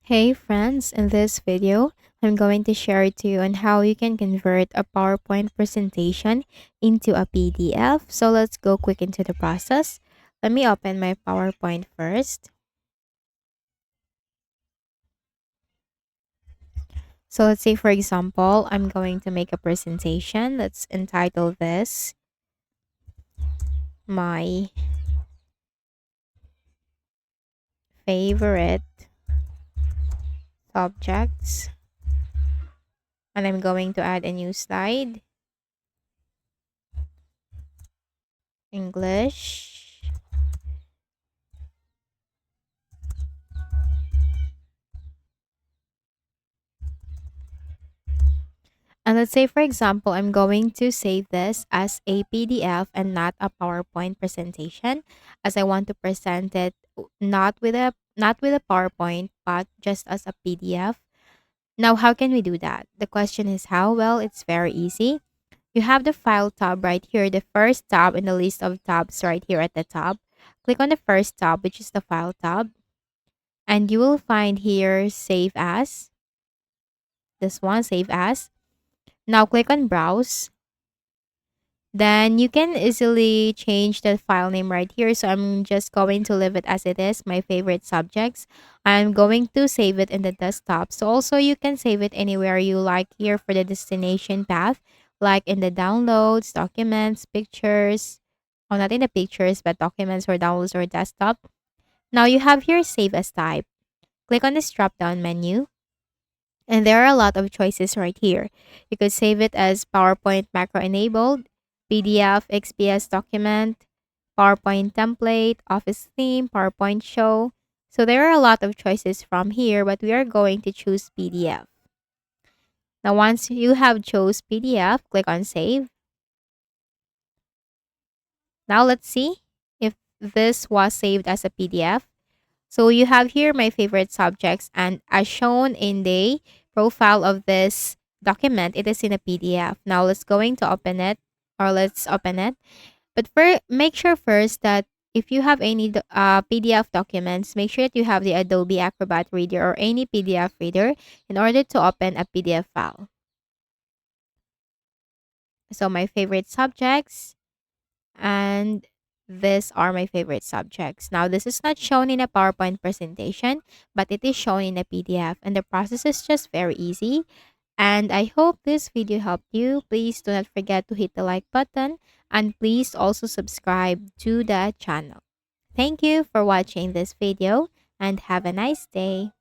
Hey friends, in this video, I'm going to share to you on how you can convert a PowerPoint presentation into a PDF. So let's go quick into the process. Let me open my PowerPoint first. So let's say for example, I'm going to make a presentation. Let's entitle this my favorite subjects. And I'm going to add a new slide, English. And let's say, for example, I'm going to save this as a PDF and not a PowerPoint presentation, as I want to present it not with a PowerPoint, but just as a PDF. Now, how can we do that? The question is how? Well, it's very easy. You have the File tab right here, the first tab in the list of tabs right here at the top. Click on the first tab, which is the File tab, and you will find here Save As. This one, Save As. Now, click on Browse. Then you can easily change the file name right here. So I'm just going to leave it as it is, my favorite subjects. I'm going to save it in the desktop. So also you can save it anywhere you like here for the destination path, like in the downloads, documents, pictures. Oh, not in the pictures, but documents or downloads or desktop. Now you have here save as type. Click on this drop down menu. And there are a lot of choices right here. You could save it as PowerPoint macro enabled, PDF, XPS document, PowerPoint template, Office theme, PowerPoint show. So there are a lot of choices from here, but we are going to choose PDF. Now, once you have chose PDF, click on save. Now let's see if this was saved as a PDF. So you have here my favorite subjects, and as shown in the profile of this document, it is in a PDF. Now let's going to open it, or let's open it. But make sure first that if you have any PDF documents, make sure that you have the Adobe Acrobat Reader or any PDF reader in order to open a PDF file. So my favorite subjects, and these are my favorite subjects. Now, this is not shown in a PowerPoint presentation, but it is shown in a PDF, and the process is just very easy. And I hope this video helped you. Please do not forget to hit the like button, and please also subscribe to the channel. Thank you for watching this video, and have a nice day.